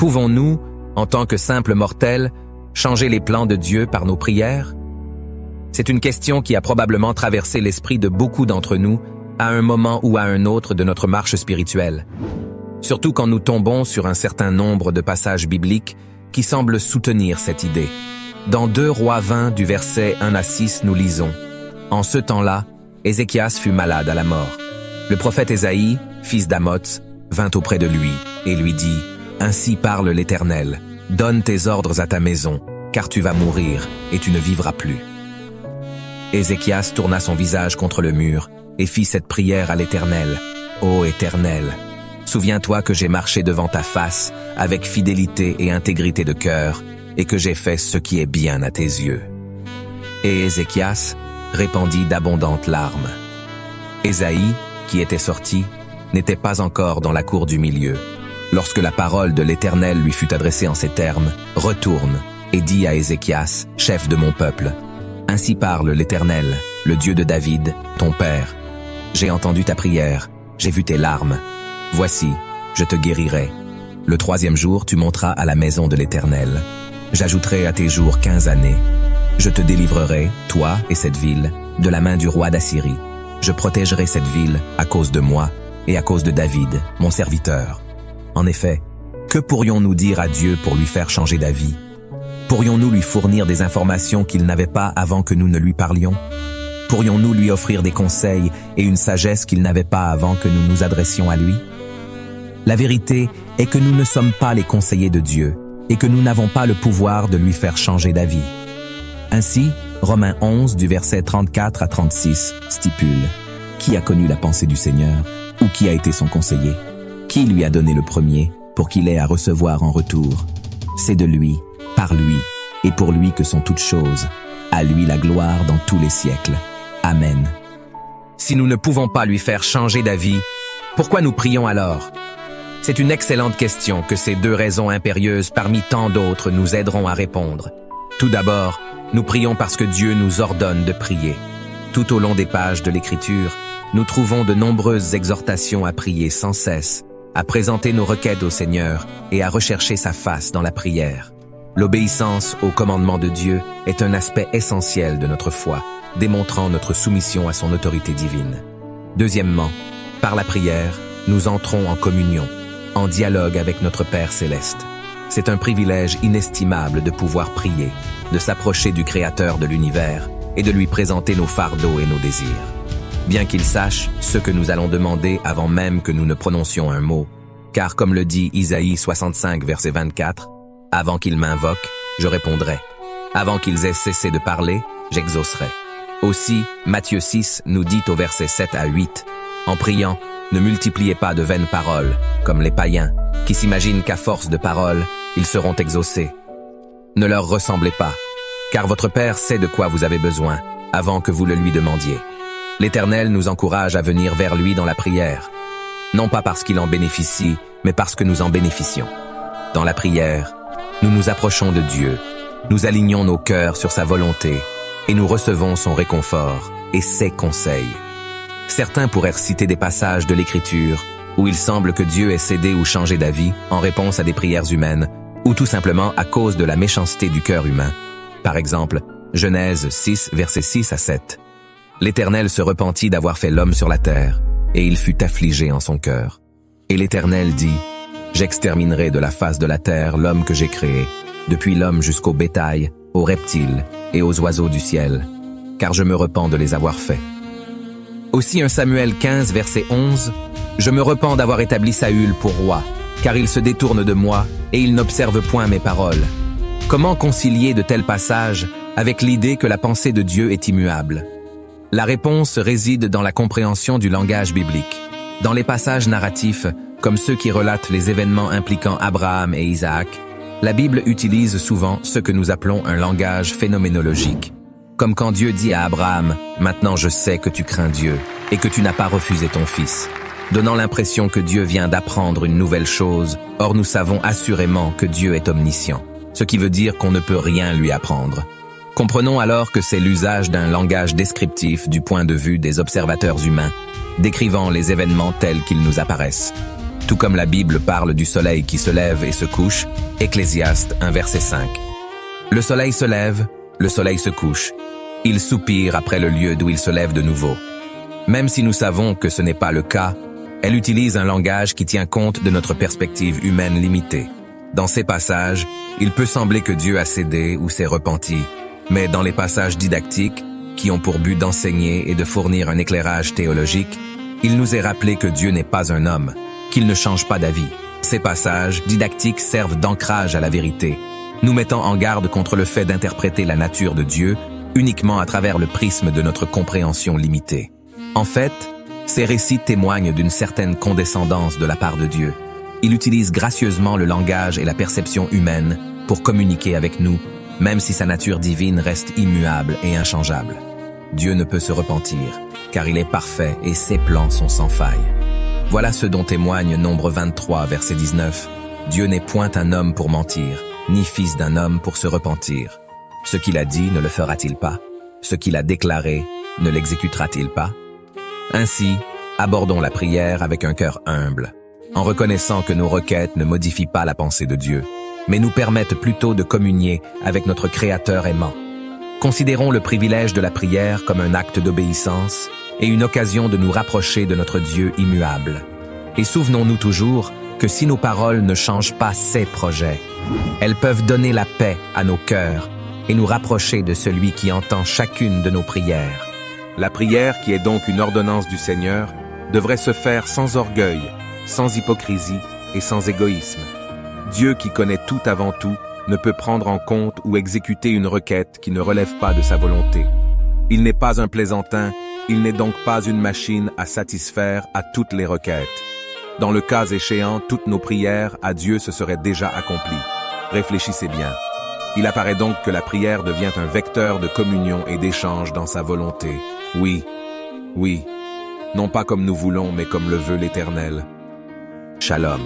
Pouvons-nous, en tant que simples mortels, changer les plans de Dieu par nos prières? C'est une question qui a probablement traversé l'esprit de beaucoup d'entre nous à un moment ou à un autre de notre marche spirituelle. Surtout quand nous tombons sur un certain nombre de passages bibliques qui semblent soutenir cette idée. Dans 2 Rois 20 du verset 1 à 6, nous lisons « En ce temps-là, Ézéchias fut malade à la mort. Le prophète Ésaïe, fils d'Amoz, vint auprès de lui et lui dit « Ainsi parle l'Éternel, donne tes ordres à ta maison, car tu vas mourir et tu ne vivras plus. » Ézéchias tourna son visage contre le mur et fit cette prière à l'Éternel. « Ô Éternel, souviens-toi que j'ai marché devant ta face avec fidélité et intégrité de cœur et que j'ai fait ce qui est bien à tes yeux. » Et Ézéchias répandit d'abondantes larmes. Ésaïe, qui était sorti, n'était pas encore dans la cour du milieu, lorsque la parole de l'Éternel lui fut adressée en ces termes, « Retourne et dis à Ézéchias, chef de mon peuple, ainsi parle l'Éternel, le Dieu de David, ton père. J'ai entendu ta prière, j'ai vu tes larmes. Voici, je te guérirai. Le 3e jour, tu monteras à la maison de l'Éternel. J'ajouterai à tes jours 15 années. Je te délivrerai, toi et cette ville, de la main du roi d'Assyrie. Je protégerai cette ville à cause de moi et à cause de David, mon serviteur. En effet, que pourrions-nous dire à Dieu pour lui faire changer d'avis? Pourrions-nous lui fournir des informations qu'il n'avait pas avant que nous ne lui parlions? Pourrions-nous lui offrir des conseils et une sagesse qu'il n'avait pas avant que nous nous adressions à lui? La vérité est que nous ne sommes pas les conseillers de Dieu et que nous n'avons pas le pouvoir de lui faire changer d'avis. Ainsi, Romains 11 du verset 34 à 36 stipule « Qui a connu la pensée du Seigneur? Ou qui a été son conseiller? Qui lui a donné le premier pour qu'il ait à recevoir en retour? C'est de lui, par lui et pour lui que sont toutes choses. À lui la gloire dans tous les siècles. Amen. » Si nous ne pouvons pas lui faire changer d'avis, pourquoi nous prions alors? C'est une excellente question que ces 2 raisons impérieuses parmi tant d'autres nous aideront à répondre. Tout d'abord, nous prions parce que Dieu nous ordonne de prier. Tout au long des pages de l'Écriture, nous trouvons de nombreuses exhortations à prier sans cesse, à présenter nos requêtes au Seigneur et à rechercher sa face dans la prière. L'obéissance au commandement de Dieu est un aspect essentiel de notre foi, démontrant notre soumission à son autorité divine. Deuxièmement, par la prière, nous entrons en communion, en dialogue avec notre Père céleste. C'est un privilège inestimable de pouvoir prier, de s'approcher du Créateur de l'univers et de lui présenter nos fardeaux et nos désirs. Bien qu'il sache ce que nous allons demander avant même que nous ne prononcions un mot, car comme le dit Isaïe 65 verset 24, « Avant qu'ils m'invoquent, je répondrai. Avant qu'ils aient cessé de parler, j'exaucerai. » Aussi, Matthieu 6 nous dit au verset 7 à 8, « En priant, ne multipliez pas de vaines paroles, comme les païens, qui s'imaginent qu'à force de paroles, ils seront exaucés. Ne leur ressemblez pas, car votre Père sait de quoi vous avez besoin, avant que vous le lui demandiez. L'Éternel nous encourage à venir vers lui dans la prière, non pas parce qu'il en bénéficie, mais parce que nous en bénéficions. Dans la prière, nous nous approchons de Dieu, nous alignons nos cœurs sur sa volonté, et nous recevons son réconfort et ses conseils. Certains pourraient citer des passages de l'Écriture où il semble que Dieu ait cédé ou changé d'avis en réponse à des prières humaines, ou tout simplement à cause de la méchanceté du cœur humain. Par exemple, Genèse 6, versets 6 à 7. L'Éternel se repentit d'avoir fait l'homme sur la terre, et il fut affligé en son cœur. Et l'Éternel dit, « J'exterminerai de la face de la terre l'homme que j'ai créé, depuis l'homme jusqu'au bétail, aux reptiles et aux oiseaux du ciel, car je me repens de les avoir faits. » Aussi 1 Samuel 15, verset 11, « Je me repens d'avoir établi Saül pour roi, car il se détourne de moi et il n'observe point mes paroles. » Comment concilier de tels passages avec l'idée que la pensée de Dieu est immuable? La réponse réside dans la compréhension du langage biblique. Dans les passages narratifs, comme ceux qui relatent les événements impliquant Abraham et Isaac, la Bible utilise souvent ce que nous appelons un langage phénoménologique. Comme quand Dieu dit à Abraham, « Maintenant je sais que tu crains Dieu et que tu n'as pas refusé ton fils », donnant l'impression que Dieu vient d'apprendre une nouvelle chose, or nous savons assurément que Dieu est omniscient, ce qui veut dire qu'on ne peut rien lui apprendre. Comprenons alors que c'est l'usage d'un langage descriptif du point de vue des observateurs humains, décrivant les événements tels qu'ils nous apparaissent. tout comme la Bible parle du soleil qui se lève et se couche, Ecclésiaste 1 verset 5. Le soleil se lève, le soleil se couche. Il soupire après le lieu d'où il se lève de nouveau. Même si nous savons que ce n'est pas le cas, elle utilise un langage qui tient compte de notre perspective humaine limitée. Dans ces passages, il peut sembler que Dieu a cédé ou s'est repenti, mais dans les passages didactiques, qui ont pour but d'enseigner et de fournir un éclairage théologique, il nous est rappelé que Dieu n'est pas un homme, qu'il ne change pas d'avis. Ces passages didactiques servent d'ancrage à la vérité, nous mettant en garde contre le fait d'interpréter la nature de Dieu uniquement à travers le prisme de notre compréhension limitée. En fait, ces récits témoignent d'une certaine condescendance de la part de Dieu. Il utilise gracieusement le langage et la perception humaine pour communiquer avec nous, même si sa nature divine reste immuable et inchangeable. Dieu ne peut se repentir, car il est parfait et ses plans sont sans faille. Voilà ce dont témoigne Nombre 23, verset 19. Dieu n'est point un homme pour mentir, ni fils d'un homme pour se repentir. Ce qu'il a dit ne le fera-t-il pas? Ce qu'il a déclaré ne l'exécutera-t-il pas? Ainsi, abordons la prière avec un cœur humble, en reconnaissant que nos requêtes ne modifient pas la pensée de Dieu, mais nous permettent plutôt de communier avec notre Créateur aimant. Considérons le privilège de la prière comme un acte d'obéissance et une occasion de nous rapprocher de notre Dieu immuable. Et souvenons-nous toujours que si nos paroles ne changent pas ses projets, elles peuvent donner la paix à nos cœurs et nous rapprocher de celui qui entend chacune de nos prières. La prière, qui est donc une ordonnance du Seigneur, devrait se faire sans orgueil, sans hypocrisie et sans égoïsme. Dieu, qui connaît tout avant tout, ne peut prendre en compte ou exécuter une requête qui ne relève pas de sa volonté. Il n'est pas un plaisantin, il n'est donc pas une machine à satisfaire à toutes les requêtes. Dans le cas échéant, toutes nos prières à Dieu se seraient déjà accomplies. Réfléchissez bien. Il apparaît donc que la prière devient un vecteur de communion et d'échange dans sa volonté. Oui, non pas comme nous voulons, mais comme le veut l'Éternel. Shalom.